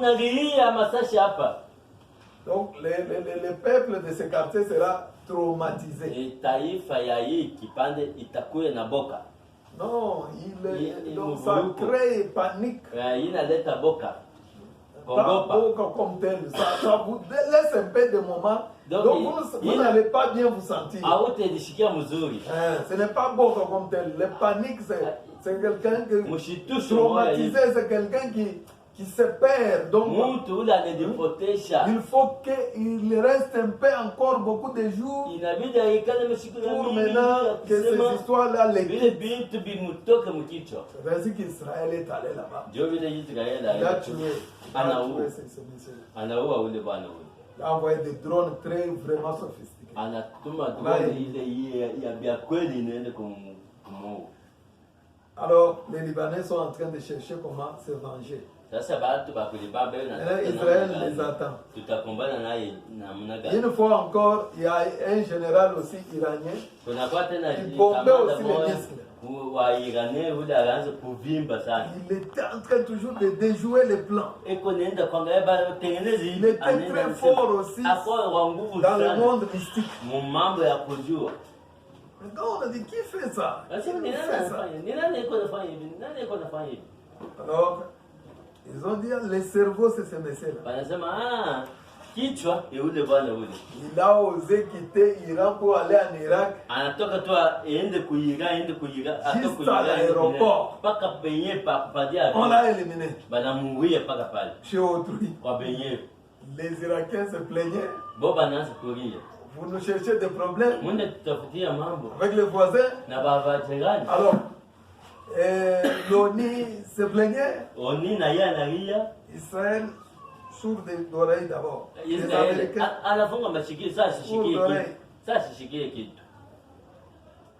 tunalia masashi hapa. Donc le peuple de ce quartier sera traumatisé. Taifa ya hii kipande itakuwa na boka. Non, donc ça crée panique. Inaleta boka. Pas boka comme tel. Ça vous laisse un peu de moment. Donc vous n'allez pas bien vous sentir. Ce n'est pas boka comme tel. Le panique, c'est quelqu'un qui traumatisé, c'est quelqu'un qui se perd. Donc, il faut qu'il reste un peu encore beaucoup de jours pour maintenant que ces histoires-là les quittent. C'est ainsi qu'Israël est allé là-bas. Il a tué ces messieurs. Il a envoyé des drones très vraiment sophistiqués. Alors, les Libanais sont en train de chercher comment se venger. Israël les attend. Une fois encore, il y a un général aussi iranien qui bombait aussi les disques. Il était en train toujours de déjouer les plans. Il était très fort aussi dans le monde mystique. Quand on a dit qui fait ça? Alors, ils ont dit le cerveau c'est ce messieurs-là. Il a osé quitter l'Iran pour aller en Irak. Juste à l'aéroport. On l'a éliminé. Chez autrui. Les Irakiens se plaignaient. Vous nous cherchez des problèmes avec les voisins. Alors, l'ONU se plaignait. Israël s'ouvre des oreilles d'abord. Les Américains s'ouvrent d'oreilles.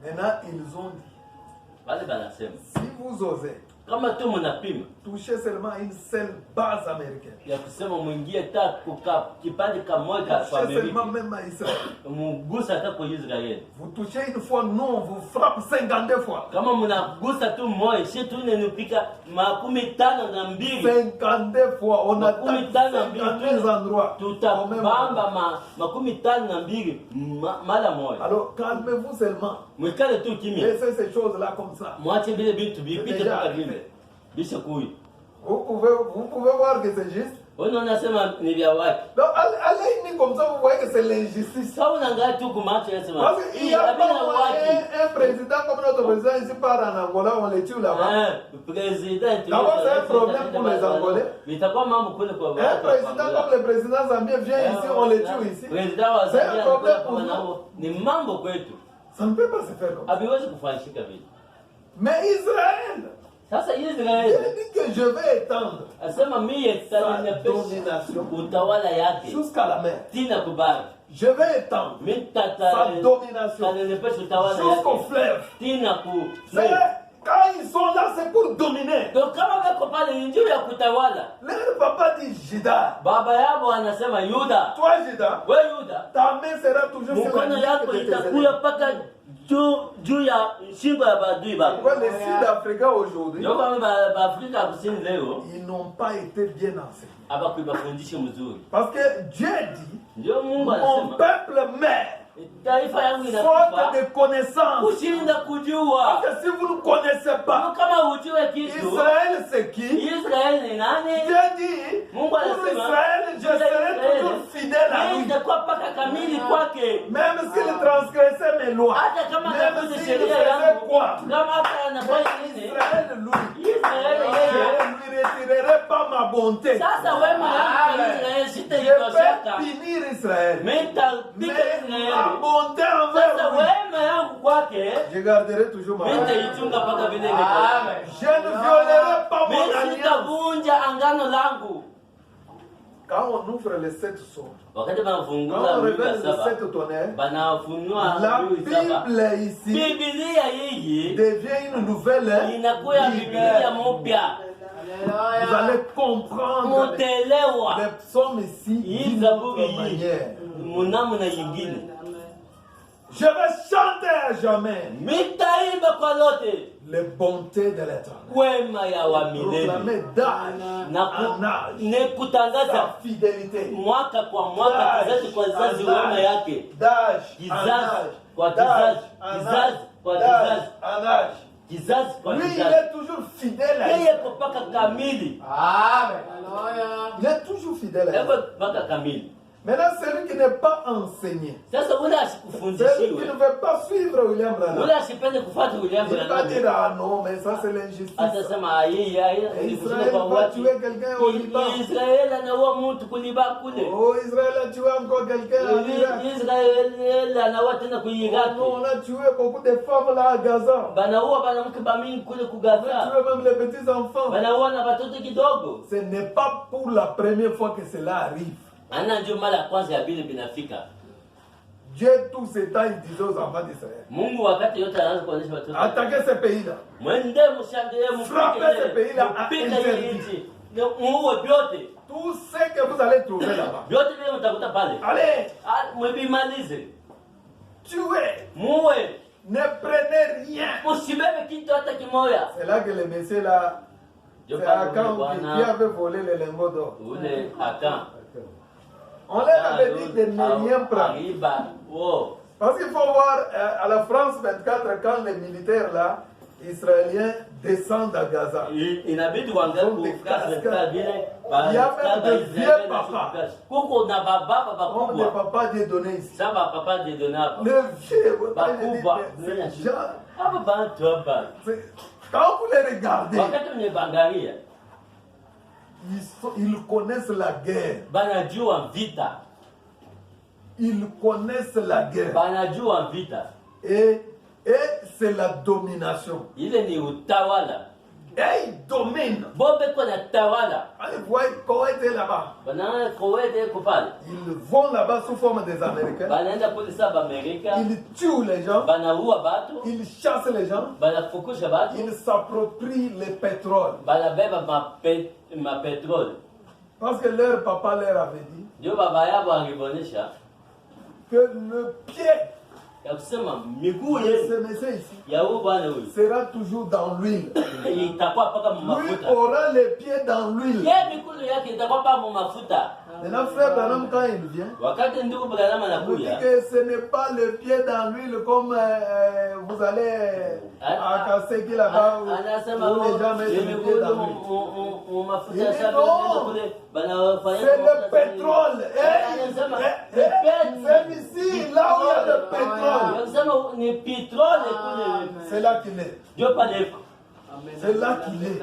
Maintenant, ils ont dit, si vous osez toucher seulement une seule base américaine, toucher seulement même à Israël, vous touchez une fois, nous on vous frappe 52 fois. 52 fois, on attaque 52 endroits. Alors calmez-vous seulement. Laissez ces choses-là comme ça. Vous pouvez voir que c'est juste. Donc allez comme ça, vous voyez que c'est l'injustice. Parce qu'il n'y a pas un président comme notre président ici part en Angola, on les tue là-bas. D'abord c'est un problème pour les Angolais. Un président comme le président zambien vient ici, on les tue ici. C'est un problème pour nous. Ça ne peut pas se faire comme ça. Mais Israël, il dit que je vais étendre sa domination jusqu'à la mer. Je vais étendre sa domination jusqu'au fleuve. Quand ils sont là, c'est pour dominer. Leur papa dit Juda. Toi Juda, ta main sera toujours sur la ligne. Pourquoi les Sud-Africains aujourd'hui, ils n'ont pas été bien enseignés. Parce que Dieu dit, mon peuple meurt faute de connaissance. Parce que si vous ne connaissez pas Israël c'est qui? Dieu dit, pour Israël je serai toujours fidèle à lui. Même s'il transgressait mes lois, même s'il faisait quoi, Israël lui, je ne lui retirerai pas ma bonté. Je vais punir Israël. Mais ma bonté envers lui, je garderai toujours ma bonté. Je ne violerai pas mon alliance. Quand on ouvre les 7 sceaux, quand on révèle les 7 tonnerres, la Bible ici devient une nouvelle Bible. Vous allez comprendre les psaumes ici d'une autre manière. Je vais chanter à jamais les bontés de l'Éternel. Proclamer d'âge en âge sa fidélité. Lui, il est toujours fidèle à lui. Il est toujours fidèle à lui. Maintenant, celui qui n'est pas enseigné, celui qui ne veut pas suivre William Branham, il va dire ah non, mais ça c'est l'injustice. Israël va tuer quelqu'un au Liban. Oh, Israël a tué encore quelqu'un en Irak. Oh, non, on a tué beaucoup de femmes là à Gaza. On a tué même les petits enfants. Ce n'est pas pour la première fois que cela arrive. Dieu tout ce temps il disait aux enfants d'Israël, attaquez ce pays-là, frappez ce pays-là à interdit. Tout ce que vous allez trouver là-bas, allez, tuez, ne prenez rien. C'est là que le monsieur là, c'est Akan qui avait volé les lingots d'or. On leur avait dit de ne rien prendre. Parce qu'il faut voir à la France 24, quand les militaires là, israéliens descendent à Gaza. Il y a même de vieux papas. Comme des papas dédonnés ici. Les vieux, quand vous les regardez, ils connaissent la guerre. Ils connaissent la guerre. Et c'est la domination. Et ils dominent. Allez voir Koweït est là-bas. Ils vont là-bas sous forme des Américains. Ils tuent les gens. Ils chassent les gens. Ils s'approprient le pétrole. Parce que leur papa leur avait dit que le pied de ce monsieur ici sera toujours dans l'huile. Lui aura les pieds dans l'huile. Maintenant, frère Branham, quand il vient, vous dit que ce n'est pas le pied dans l'huile comme vous allez à casser qui là-bas où les gens mettent le pied dans l'huile. Il dit non, c'est le pétrole. C'est ici, là où il y a le pétrole. C'est là qu'il est. C'est là qu'il est.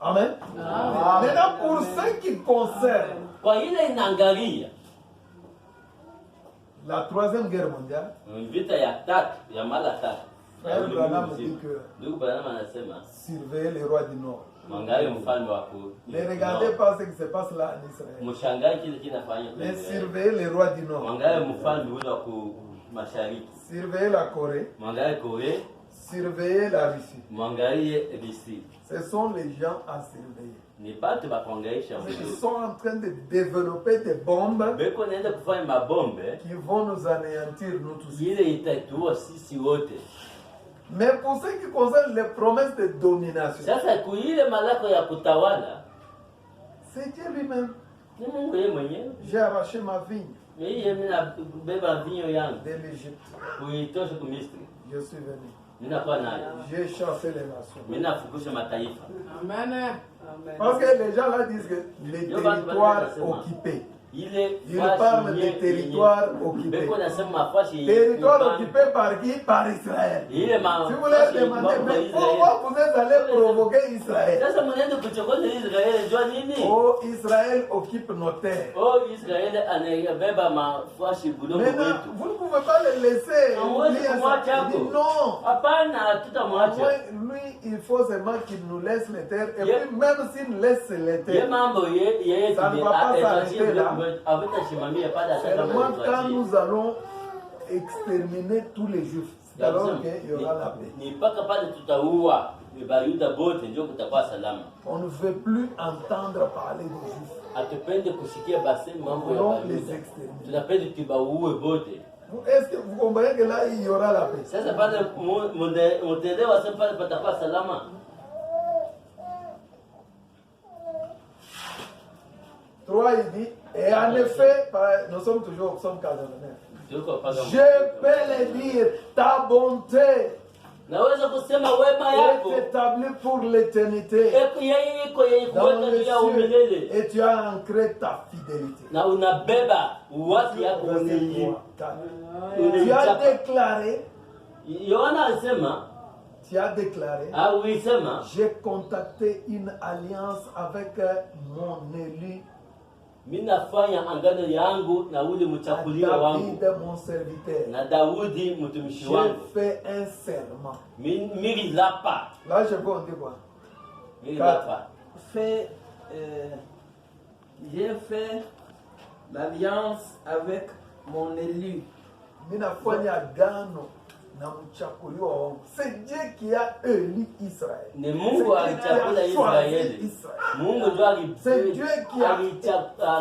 Amen. Maintenant, pour ce qui concerne la troisième guerre mondiale, Frère Branham dit que surveillez les rois du Nord. Ne regardez pas ce qui se passe là en Israël. Mais surveillez les rois du Nord. Surveillez la Corée. Surveillez la Russie. Ce sont les gens à surveiller. Ils sont en train de développer des bombes qui vont nous anéantir, nous tous. Mais pour ce qui concerne les promesses de domination, c'est Dieu lui-même. J'ai arraché ma vigne de l'Égypte. Je suis venu. J'ai chassé les nations. Amen. Parce que les gens là disent que les territoires occupés. Il parle des territoires occupés. Territoires occupés par qui? Par Israël. Si vous leur demandez, mais pourquoi vous allez provoquer Israël? Oh, Israël occupe nos terres. Maintenant, vous ne pouvez pas les laisser. Il dit non. Lui, il faut seulement qu'il nous laisse les terres. Et puis, même s'il nous laisse les terres, ça ne va pas s'arrêter là. Seulement quand nous allons exterminer tous les juifs, c'est alors qu'il y aura la paix. On ne veut plus entendre parler des juifs. Nous voulons les exterminer. Est-ce que vous comprenez que là, il y aura la paix? Ça, c'est pas de Motele, c'est pas de Patapa Salama. Trois, il dit, et en effet, nous sommes toujours au psaume 49. Je peux le dire, ta bonté est établie pour l'éternité dans les cieux, et tu as ancré ta fidélité. Tu as déclaré, j'ai contacté une alliance avec mon élu Minafanya angano yangu na ule mchakuliwa wangu mon serviteur. Na Daudi mtumishi wangu. J'ai fait un serment. Miri lapa. Là je peux dire quoi? Miri lapa. J'ai fait l'alliance avec mon élu. Minafanya agano na mchakuliwa wangu. C'est Dieu qui a élu Israël. Ni Mungu alichagua Israeli. Mungu ndio alipenda. C'est Dieu qui a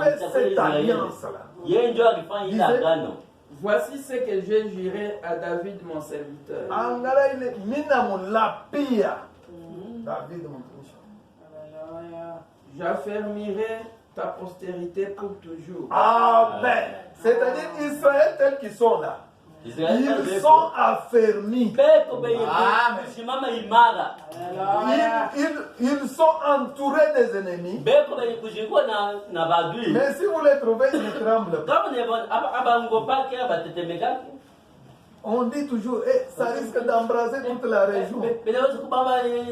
fait cette alliance là. Yeye ndio alifanya ile agano. Voici ce que je jurai à David mon serviteur. Angala ile mina mulapia. David mon proche. J'affermirai ta postérité pour toujours. Amen. C'est-à-dire Israël tels qu'ils sont là. Ils sont affermis. Ils sont entourés des ennemis. Mais si vous les trouvez, ils tremblent. On dit toujours, ça risque d'embraser toute la région.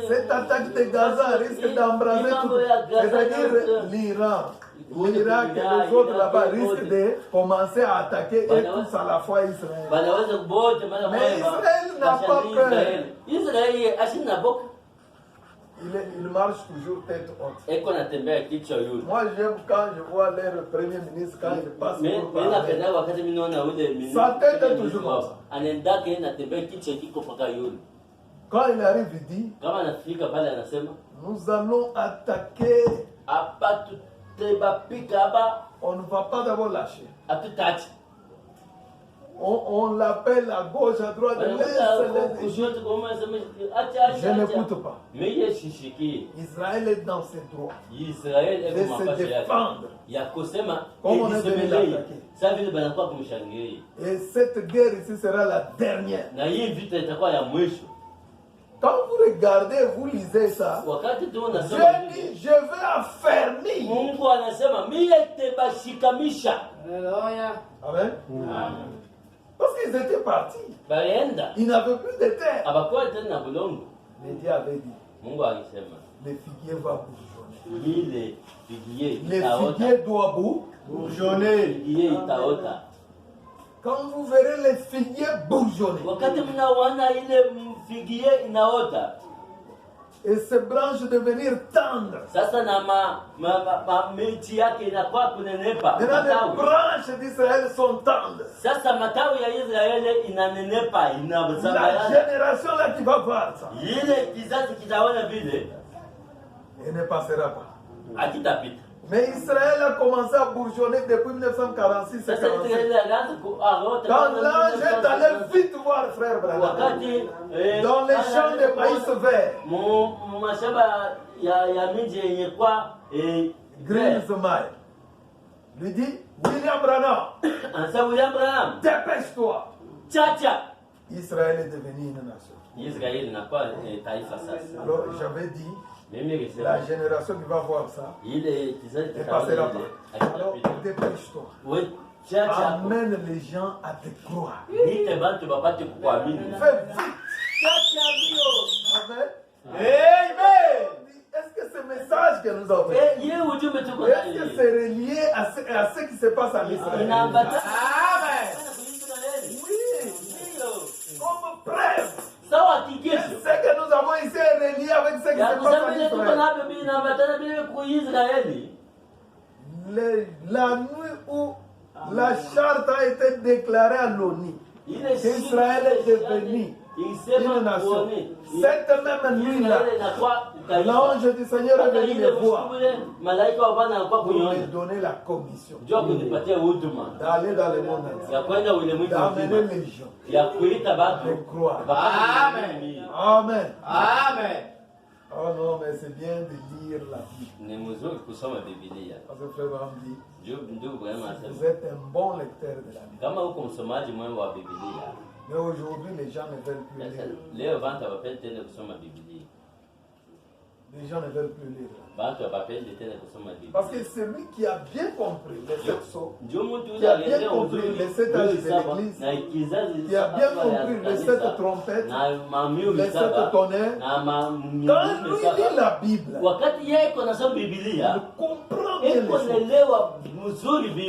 Cette attaque de Gaza risque d'embraser toute la région. C'est-à-dire l'Iran. L'Irak et les autres là-bas risquent de commencer à attaquer et tous à la fois Israël. Mais Israël n'a pas peur. Il marche toujours tête haute. Moi j'aime quand je vois leur premier ministre quand il passe pour parler. Sa tête est toujours comme ça. Quand il arrive, il dit, nous allons attaquer. On ne va pas d'abord lâcher. On l'appelle à gauche, à droite. Je n'écoute pas. Israël est dans ses droits. De se défendre. Comme on est venu l'attaquer. Et cette guerre ici sera la dernière. Quand vous regardez, vous lisez ça, Dieu dit, je vais affermir. Amen. Parce qu'ils étaient partis. Ils n'avaient plus de terre. Mais Dieu avait dit, les figuiers vont bourgeonner. Les figuiers doivent bourgeonner. Quand vous verrez les figuiers bourgeonner, et ces branches devenir tendres, maintenant les branches d'Israël sont tendres. La génération là qui va voir ça, elle ne passera pas. Mais Israël a commencé à bourgeonner depuis 1946. Quand l'ange est allé vite voir frère Branham dans les champs de maïs vert, Greensmile lui dit, William Branham, dépêche-toi. Israël est devenu une nation. Alors j'avais dit, la génération qui va voir ça ne passera pas. Alors dépêche-toi. Amène les gens à te croire. Fais vite. Amen. Est-ce que ce message que nous avons, est-ce que c'est relié à ce qui se passe en Israël? Amen. Oui. Comme preuve. Ce que nous avons ici est relié avec ce qui se passe en Israël. La nuit où la charte a été déclarée à l'ONU, Israël est devenu une nation. Cette même nuit-là, l'ange du Seigneur est venu me voir pour me donner la commission d'aller dans le monde entier, d'amener les gens, de croire. Amen. Amen. Amen. Oh non, mais c'est bien de lire la Bible. Parce que frère Abraham dit, vous êtes un bon lecteur de la Bible. Mais aujourd'hui, les gens ne veulent plus lire. Les gens ne veulent plus lire. Parce que celui qui a bien compris les 7 sceaux, qui a bien compris les 7 âges de l'Église, qui a bien compris les 7 trompettes, les 7 tonnerres, quand lui lit la Bible, il comprend bien les choses.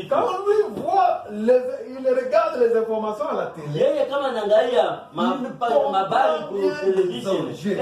Quand lui voit, il regarde les informations à la télé, il comprend bien les objets.